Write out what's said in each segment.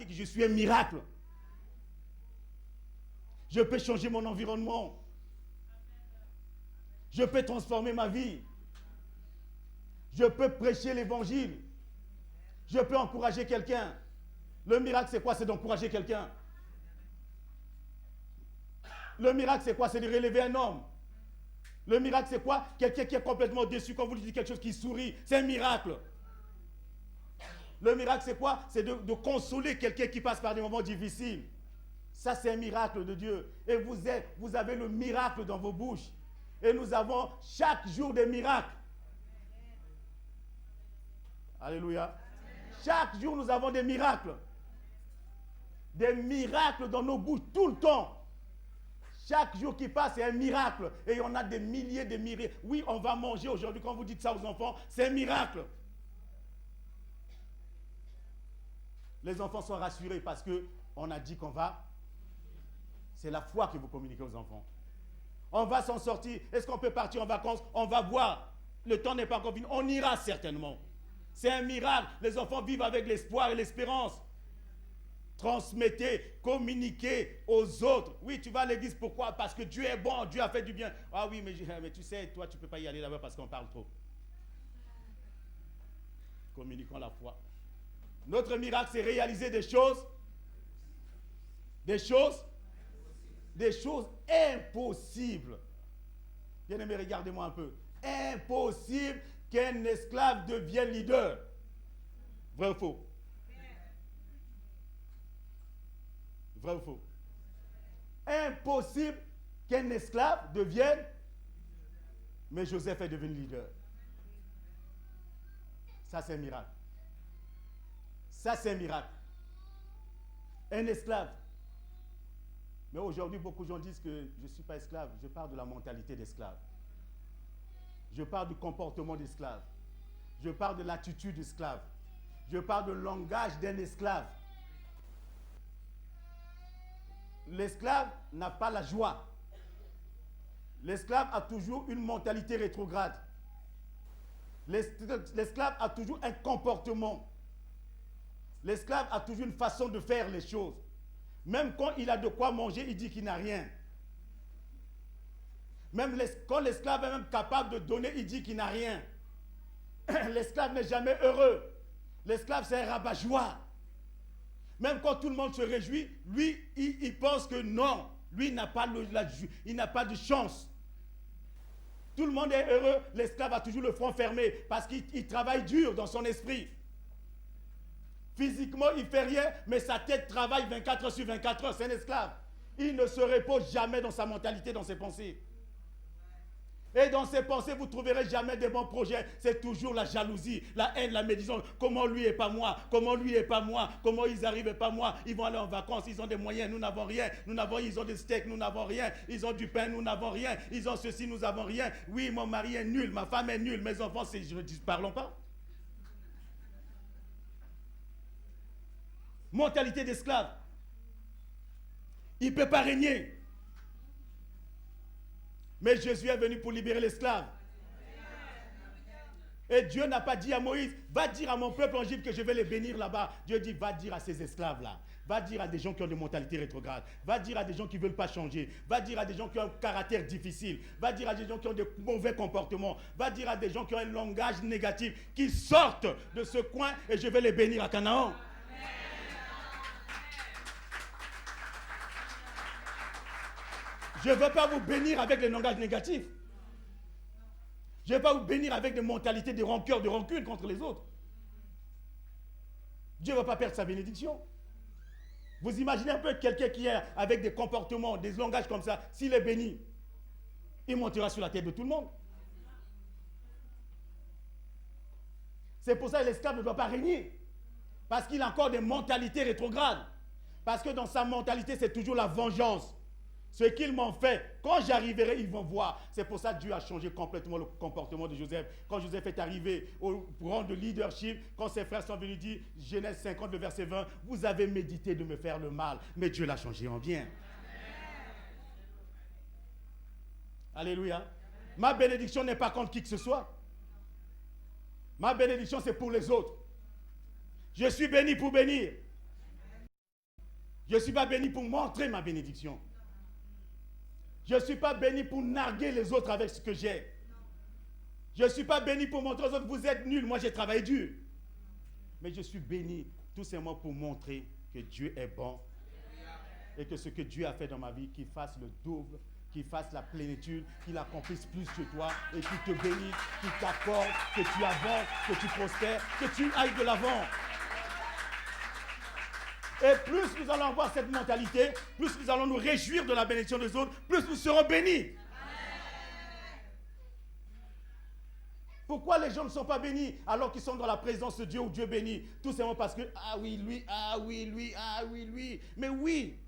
Je suis un miracle. Je peux changer mon environnement. Je peux transformer ma vie. Je peux prêcher l'évangile. Je peux encourager quelqu'un. Le miracle, c'est quoi? C'est d'encourager quelqu'un. Le miracle, c'est quoi? C'est de relever un homme. Le miracle, c'est quoi? Quelqu'un qui est complètement déçu quand vous lui dites quelque chose qui sourit. C'est un miracle. Le miracle, c'est quoi? C'est de consoler quelqu'un qui passe par des moments difficiles. Ça, c'est un miracle de Dieu. Et vous avez le miracle dans vos bouches. Et nous avons chaque jour des miracles. Alléluia. Chaque jour, nous avons des miracles. Des miracles dans nos bouches tout le temps. Chaque jour qui passe, c'est un miracle. Et on a des milliers de miracles. Oui, on va manger aujourd'hui. Quand vous dites ça aux enfants, c'est un miracle. Les enfants sont rassurés parce qu'on a dit qu'on va. C'est la foi que vous communiquez aux enfants. On va s'en sortir. Est-ce qu'on peut partir en vacances? On va voir. Le temps n'est pas encore fini. On ira certainement. C'est un miracle. Les enfants vivent avec l'espoir et l'espérance. Transmettez, communiquez aux autres. Oui, tu vas à l'église. Pourquoi? Parce que Dieu est bon. Dieu a fait du bien. Ah oui, mais tu sais, toi, tu ne peux pas y aller là-bas parce qu'on parle trop. Communiquons la foi. Notre miracle, c'est réaliser des choses impossibles. Bien-aimé, regardez-moi un peu. Impossible qu'un esclave devienne leader. Vrai ou faux? Vrai ou faux? Impossible qu'un esclave devienne, mais Joseph est devenu leader. Ça, c'est un miracle. Ça, c'est un miracle. Un esclave. Mais aujourd'hui, beaucoup de gens disent que je ne suis pas esclave. Je parle de la mentalité d'esclave. Je parle du comportement d'esclave. Je parle de l'attitude d'esclave. Je parle du langage d'un esclave. L'esclave n'a pas la joie. L'esclave a toujours une mentalité rétrograde. L'esclave a toujours un comportement. L'esclave a toujours une façon de faire les choses. Même quand il a de quoi manger, il dit qu'il n'a rien. Même quand l'esclave est même capable de donner, il dit qu'il n'a rien. L'esclave n'est jamais heureux. L'esclave, c'est un rabat-joie. Même quand tout le monde se réjouit, lui, il pense que non. Lui, il n'a pas de chance. Tout le monde est heureux. L'esclave a toujours le front fermé parce qu'il travaille dur dans son esprit. Physiquement, il ne fait rien, mais sa tête travaille 24 heures sur 24 heures. C'est un esclave. Il ne se repose jamais dans sa mentalité, dans ses pensées. Et dans ses pensées, vous ne trouverez jamais de bons projets. C'est toujours la jalousie, la haine, la médisance. Comment lui et pas moi? Comment lui et pas moi? Comment ils arrivent et pas moi? Ils vont aller en vacances, ils ont des moyens, nous n'avons rien. Ils ont des steaks, nous n'avons rien. Ils ont du pain, nous n'avons rien. Ils ont ceci, nous n'avons rien. Oui, mon mari est nul, ma femme est nulle, mes enfants, parlons pas. Mentalité d'esclave. Il ne peut pas régner. Mais Jésus est venu pour libérer l'esclave. Et Dieu n'a pas dit à Moïse, va dire à mon peuple en Égypte que je vais les bénir là-bas. Dieu dit, va dire à ces esclaves-là. Va dire à des gens qui ont des mentalités rétrogrades. Va dire à des gens qui ne veulent pas changer. Va dire à des gens qui ont un caractère difficile. Va dire à des gens qui ont de mauvais comportements. Va dire à des gens qui ont un langage négatif, qu'ils sortent de ce coin et je vais les bénir à Canaan. Je ne veux pas vous bénir avec les langages négatifs. Je ne vais pas vous bénir avec des mentalités de rancœur, de rancune contre les autres. Dieu ne va pas perdre sa bénédiction. Vous imaginez un peu quelqu'un qui est avec des comportements, des langages comme ça, s'il est béni, il montera sur la tête de tout le monde. C'est pour ça que l'esclave ne doit pas régner. Parce qu'il a encore des mentalités rétrogrades. Parce que dans sa mentalité, c'est toujours la vengeance. Ce qu'ils m'ont fait, quand j'arriverai, ils vont voir. C'est pour ça que Dieu a changé complètement le comportement de Joseph. Quand Joseph est arrivé au rang de leadership, quand ses frères sont venus dire, Genèse 50, le verset 20, vous avez médité de me faire le mal, mais Dieu l'a changé en bien. Alléluia. Ma bénédiction n'est pas contre qui que ce soit. Ma bénédiction, c'est pour les autres. Je suis béni pour bénir. Je ne suis pas béni pour montrer ma bénédiction. Je ne suis pas béni pour narguer les autres avec ce que j'ai. Je ne suis pas béni pour montrer aux autres, vous êtes nuls, moi j'ai travaillé dur. Mais je suis béni tout simplement pour montrer que Dieu est bon. Et que ce que Dieu a fait dans ma vie, qu'il fasse le double, qu'il fasse la plénitude, qu'il accomplisse plus que toi, et qu'il te bénisse, qu'il t'accorde, que tu avances, que tu prospères, que tu ailles de l'avant. Et plus nous allons avoir cette mentalité, plus nous allons nous réjouir de la bénédiction des autres, plus nous serons bénis. Pourquoi les gens ne sont pas bénis alors qu'ils sont dans la présence de Dieu ou Dieu bénit? Tout simplement parce que, ah oui, lui, ah oui, lui, ah oui, lui. Mais oui,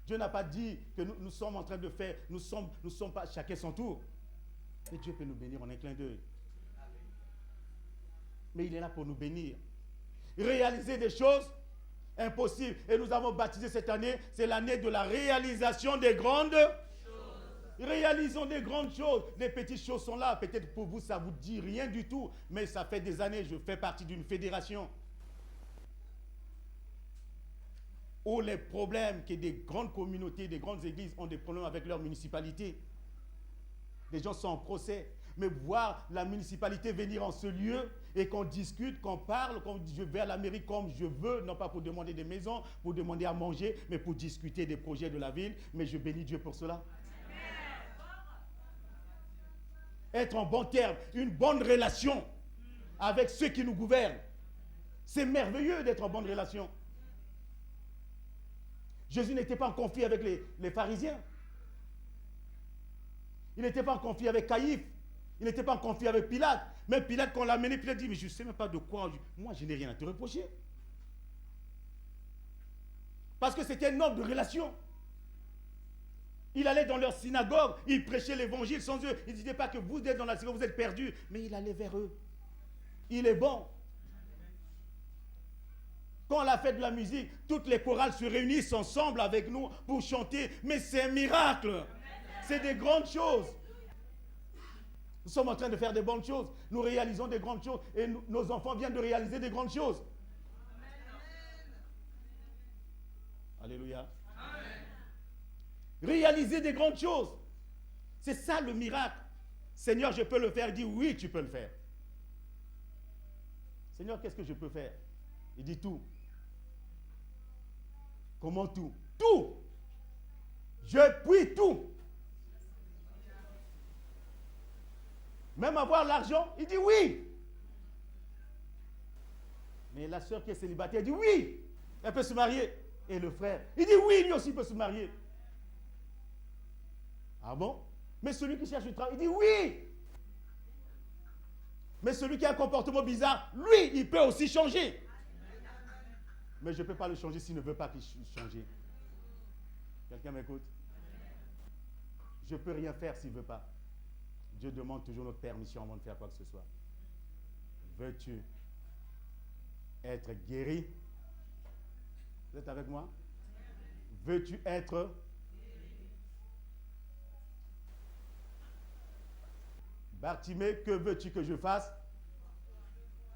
Dieu n'a pas dit que nous sommes en train de faire, nous sommes pas chacun son tour. Et Dieu peut nous bénir en un clin d'œil. Mais il est là pour nous bénir. Réaliser des choses impossibles. Et nous avons baptisé cette année, c'est l'année de la réalisation des grandes choses. Réalisons des grandes choses. Les petites choses sont là. Peut-être pour vous, ça ne vous dit rien du tout. Mais ça fait des années, je fais partie d'une fédération où les problèmes que des grandes communautés, des grandes églises ont des problèmes avec leur municipalité. Les gens sont en procès. Mais voir la municipalité venir en ce lieu et qu'on discute, qu'on parle, qu'on dit je vais à la mairie comme je veux, non pas pour demander des maisons, pour demander à manger, mais pour discuter des projets de la ville. Mais je bénis Dieu pour cela. Être en bon terme, une bonne relation avec ceux qui nous gouvernent. C'est merveilleux d'être en bonne relation. Jésus n'était pas en conflit avec les pharisiens. Il n'était pas en conflit avec Caïphe. Il n'était pas en conflit avec Pilate. Même Pilate, quand on l'a amené, Pilate dit, mais je ne sais même pas de quoi. Moi, je n'ai rien à te reprocher. Parce que c'était un homme de relation. Il allait dans leur synagogue, il prêchait l'évangile sans eux. Il ne disait pas que vous êtes dans la synagogue, vous êtes perdus. Mais il allait vers eux. Il est bon. Quand on a fait de la musique, toutes les chorales se réunissent ensemble avec nous pour chanter. Mais c'est un miracle. C'est des grandes choses. Nous sommes en train de faire des bonnes choses. Nous réalisons des grandes choses. Et nos enfants viennent de réaliser des grandes choses. Alléluia. Réaliser des grandes choses. C'est ça le miracle. Seigneur, je peux le faire. Il dit oui, tu peux le faire. Seigneur, qu'est-ce que je peux faire? Il dit tout. Comment tout? Tout. Je puis tout. Même avoir l'argent, il dit oui. Mais la soeur qui est célibataire dit oui. Elle peut se marier. Et le frère, il dit oui, lui aussi peut se marier. Ah bon? Mais celui qui cherche du travail, il dit oui. Mais celui qui a un comportement bizarre, lui, il peut aussi changer. Mais je ne peux pas le changer s'il ne veut pas qu'il change. Quelqu'un m'écoute? Je ne peux rien faire s'il ne veut pas. Dieu demande toujours notre permission avant de faire quoi que ce soit. Veux-tu être guéri? Vous êtes avec moi? Veux-tu être Bartimée, que veux-tu que je fasse?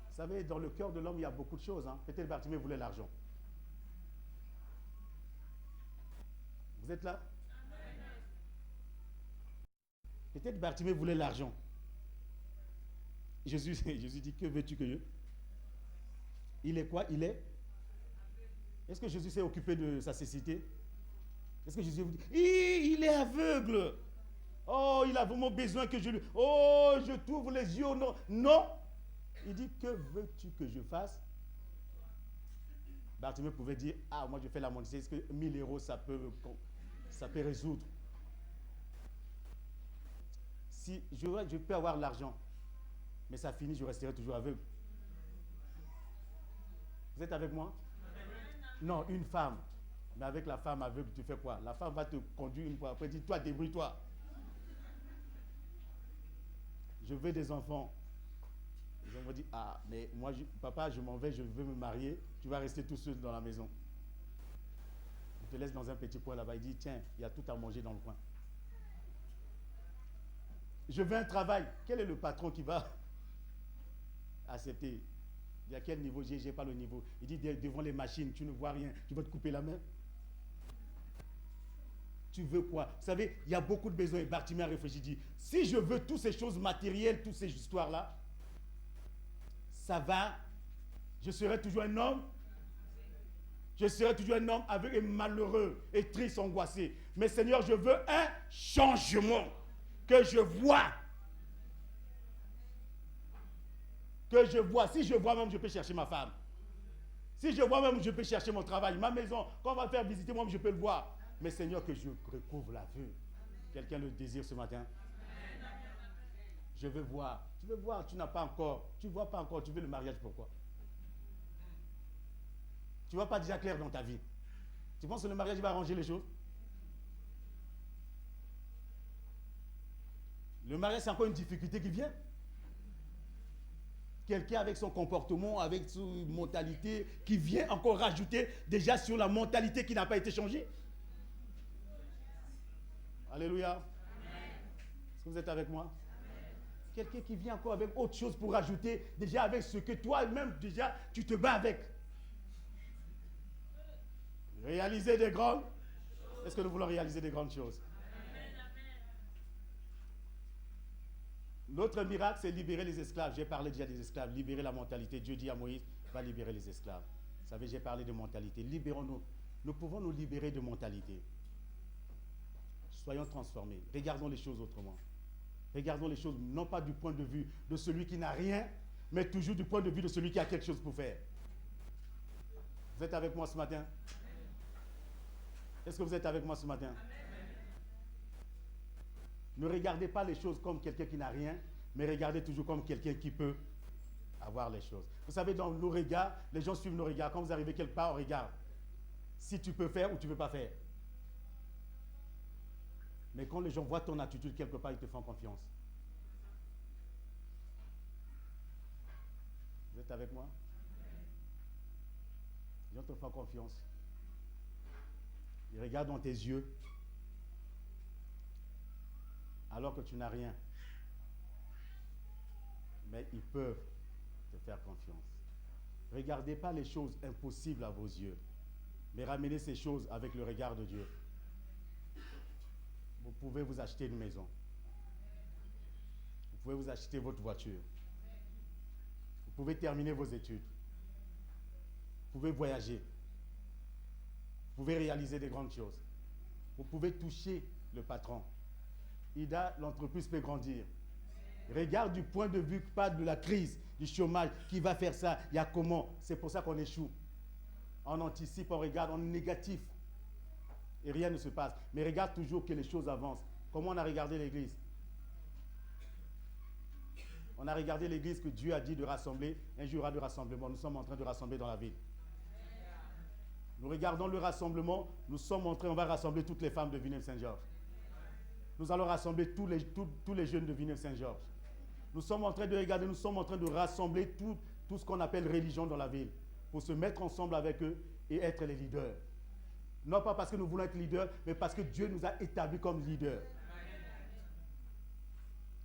Vous savez, dans le cœur de l'homme, il y a beaucoup de choses. Peut-être Bartimée voulait l'argent. Vous êtes là? Peut-être Bartimée voulait l'argent. Jésus dit, que veux-tu que je... Il est quoi? Il est... Est-ce que Jésus s'est occupé de sa cécité? Est-ce que Jésus vous dit, il est aveugle? Oh, il a vraiment besoin que je lui... Oh, je t'ouvre les yeux. Non. Non. Il dit, que veux-tu que je fasse? Bartimée pouvait dire, ah, moi je fais la mendicité. Est-ce que 1000 euros, ça peut résoudre? Si je peux avoir l'argent, mais ça finit, je resterai toujours aveugle. Vous êtes avec moi? Non, une femme Mais avec la femme aveugle, tu fais quoi? La femme va te conduire une fois, après dit, toi, débrouille-toi. Je veux des enfants. Ils ont dit, ah, mais moi, papa, je m'en vais, je veux me marier, tu vas rester tout seul dans la maison. Il te laisse dans un petit coin là-bas, il dit, tiens, il y a tout à manger dans le coin. Je veux un travail. Quel est le patron qui va accepter? Il y a quel niveau? J'ai pas le niveau. Il dit, devant les machines, tu ne vois rien, tu vas te couper la main. Tu veux quoi? Vous savez, il y a beaucoup de besoins. Et Bartimée a réfléchi, il dit, si je veux toutes ces choses matérielles, toutes ces histoires-là, ça va, je serai toujours un homme. Je serai toujours un homme aveugle et malheureux et triste, angoissé. Mais Seigneur, je veux un changement. Que je vois. Que je vois. Si je vois même, je peux chercher ma femme. Si je vois même, je peux chercher mon travail. Ma maison, quand on va faire visiter, moi, je peux le voir. Mais Seigneur, que je recouvre la vue. Quelqu'un le désire ce matin? Je veux voir. Tu veux voir, tu n'as pas encore. Tu ne vois pas encore, tu veux le mariage, pourquoi? Tu ne vois pas déjà clair dans ta vie. Tu penses que le mariage va arranger les choses? Le mariage, c'est encore une difficulté qui vient. Quelqu'un avec son comportement, avec sa mentalité, qui vient encore rajouter déjà sur la mentalité qui n'a pas été changée. Alléluia. Est-ce que vous êtes avec moi? Quelqu'un qui vient encore avec autre chose pour rajouter, déjà avec ce que toi-même, déjà, tu te bats avec. Réaliser des grandes. Est-ce que nous voulons réaliser des grandes choses? L'autre miracle, c'est libérer les esclaves. J'ai parlé déjà des esclaves, libérer la mentalité. Dieu dit à Moïse, va libérer les esclaves. Vous savez, j'ai parlé de mentalité. Libérons-nous. Nous pouvons nous libérer de mentalité. Soyons transformés. Regardons les choses autrement. Regardons les choses non pas du point de vue de celui qui n'a rien, mais toujours du point de vue de celui qui a quelque chose pour faire. Vous êtes avec moi ce matin? Est-ce que vous êtes avec moi ce matin? Ne regardez pas les choses comme quelqu'un qui n'a rien, mais regardez toujours comme quelqu'un qui peut avoir les choses. Vous savez, dans nos regards, les gens suivent nos regards. Quand vous arrivez quelque part, on regarde si tu peux faire ou tu ne peux pas faire. Mais quand les gens voient ton attitude quelque part, ils te font confiance. Vous êtes avec moi? Les gens te font confiance. Ils regardent dans tes yeux alors que tu n'as rien. Mais ils peuvent te faire confiance. Regardez pas les choses impossibles à vos yeux, mais ramenez ces choses avec le regard de Dieu. Vous pouvez vous acheter une maison. Vous pouvez vous acheter votre voiture. Vous pouvez terminer vos études. Vous pouvez voyager. Vous pouvez réaliser des grandes choses. Vous pouvez toucher le patron. Ida, l'entreprise peut grandir. Regarde du point de vue, pas de la crise, du chômage, qui va faire ça, il y a comment. C'est pour ça qu'on échoue. On anticipe, on regarde, on est négatif. Et rien ne se passe. Mais regarde toujours que les choses avancent. Comment on a regardé l'église? On a regardé l'église que Dieu a dit de rassembler. Un jour il y aura de rassemblement. Nous sommes en train de rassembler dans la ville. Nous regardons le rassemblement. Nous sommes en train, on va rassembler toutes les femmes de Villeneuve-Saint-Georges. Nous allons rassembler tous les jeunes de Villeneuve-Saint-Georges. Nous sommes en train de regarder, nous sommes en train de rassembler tout ce qu'on appelle religion dans la ville. Pour se mettre ensemble avec eux et être les leaders. Non pas parce que nous voulons être leaders, mais parce que Dieu nous a établis comme leaders.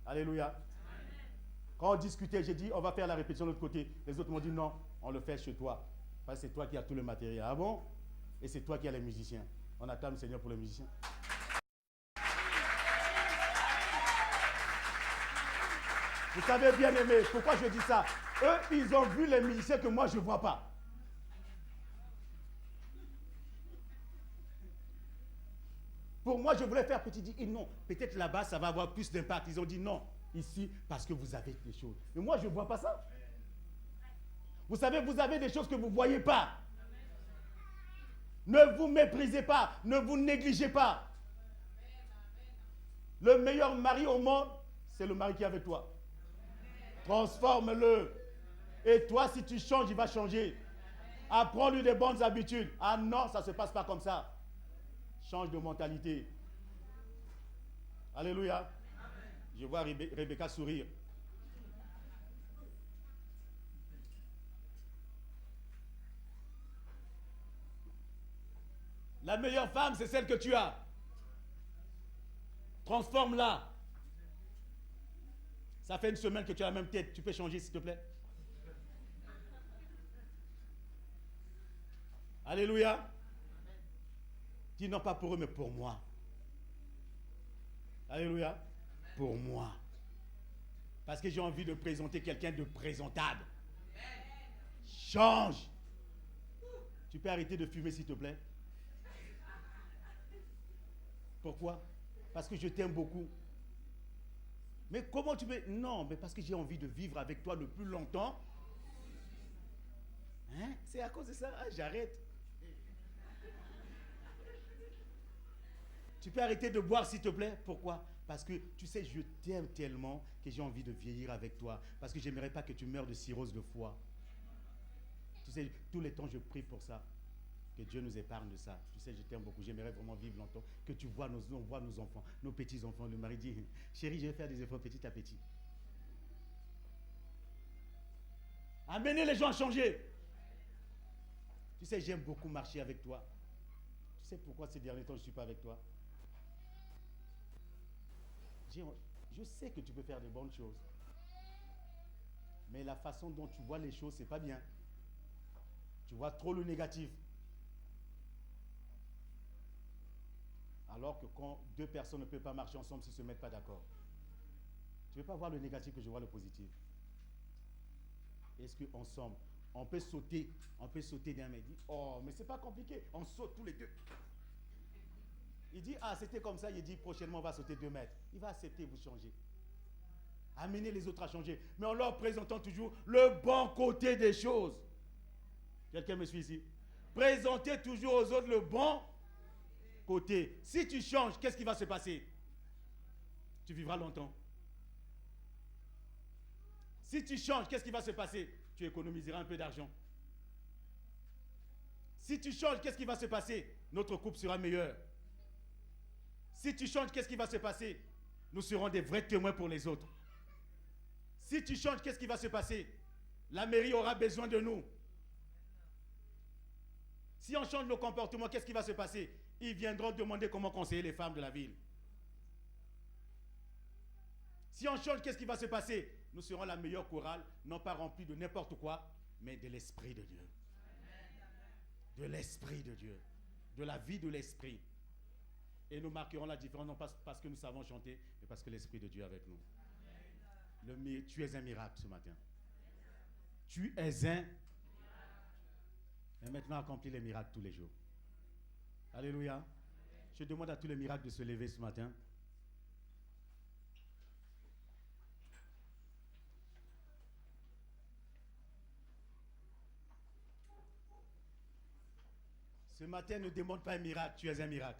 Alléluia. Quand on discutait, j'ai dit, on va faire la répétition de l'autre côté. Les autres m'ont dit, non, on le fait chez toi. Parce que c'est toi qui as tout le matériel. Ah bon? Et c'est toi qui as les musiciens. On acclame le Seigneur pour les musiciens. Vous savez, bien aimé, pourquoi je dis ça? Eux, ils ont vu les musiciens que moi, je ne vois pas. Pour moi, je voulais faire petit. Dit, non, peut-être là-bas, ça va avoir plus d'impact. Ils ont dit non, ici, parce que vous avez des choses. Mais moi, je ne vois pas ça. Vous savez, vous avez des choses que vous ne voyez pas. Ne vous méprisez pas, ne vous négligez pas. Le meilleur mari au monde, c'est le mari qui est avec toi. Transforme-le. Et toi, si tu changes, il va changer. Apprends-lui des bonnes habitudes. Ah non, ça ne se passe pas comme ça. Change de mentalité. Alléluia. Je vois Rebecca sourire. La meilleure femme, c'est celle que tu as. Transforme-la. Ça fait une semaine que tu as la même tête. Tu peux changer, s'il te plaît? Alléluia. Dis non pas pour eux, mais pour moi. Alléluia. Pour moi. Parce que j'ai envie de présenter quelqu'un de présentable. Change. Tu peux arrêter de fumer, s'il te plaît? Pourquoi? Parce que je t'aime beaucoup. Mais comment tu peux... Non, mais parce que j'ai envie de vivre avec toi le plus longtemps. Hein? C'est à cause de ça. Ah, j'arrête. Tu peux arrêter de boire, s'il te plaît? Pourquoi? Parce que, tu sais, je t'aime tellement que j'ai envie de vieillir avec toi. Parce que j'aimerais pas que tu meurs de cirrhose de foie. Tu sais, tous les temps, je prie pour ça. Que Dieu nous épargne de ça. Tu sais, je t'aime beaucoup. J'aimerais vraiment vivre longtemps. Que tu vois on voit nos enfants, nos petits-enfants. Le mari dit, chérie, je vais faire des efforts petit à petit. Amenez les gens à changer. Tu sais, j'aime beaucoup marcher avec toi. Tu sais pourquoi ces derniers temps, je ne suis pas avec toi? Je sais que tu peux faire des bonnes choses. Mais la façon dont tu vois les choses, c'est pas bien. Tu vois trop le négatif. Alors que quand deux personnes ne peuvent pas marcher ensemble s'ils ne se mettent pas d'accord. Tu ne veux pas voir le négatif que je vois le positif. Est-ce qu'ensemble, on peut sauter d'un mec, il dit, oh, mais c'est pas compliqué, on saute tous les deux. Il dit, ah, c'était comme ça, il dit, prochainement, on va sauter 2 mètres. Il va accepter, vous changer. Amener les autres à changer. Mais en leur présentant toujours le bon côté des choses. Quelqu'un me suit ici? Présentez toujours aux autres le bon côté. Si tu changes, qu'est-ce qui va se passer? Tu vivras longtemps. Si tu changes, qu'est-ce qui va se passer? Tu économiseras un peu d'argent. Si tu changes, qu'est-ce qui va se passer? Notre couple sera meilleur. Si tu changes, qu'est-ce qui va se passer? Nous serons des vrais témoins pour les autres. Si tu changes, qu'est-ce qui va se passer? La mairie aura besoin de nous. Si on change nos comportements, qu'est-ce qui va se passer? Ils viendront demander comment conseiller les femmes de la ville. Si on change, qu'est-ce qui va se passer? Nous serons la meilleure chorale, non pas remplie de n'importe quoi, mais de l'Esprit de Dieu. De l'Esprit de Dieu. De la vie de l'Esprit. Et nous marquerons la différence, non pas parce que nous savons chanter, mais parce que l'Esprit de Dieu est avec nous. Tu es un miracle ce matin. Tu es un... Et maintenant, accomplis les miracles tous les jours. Alléluia. Je demande à tous les miracles de se lever ce matin. Ce matin, ne demande pas un miracle, tu es un miracle.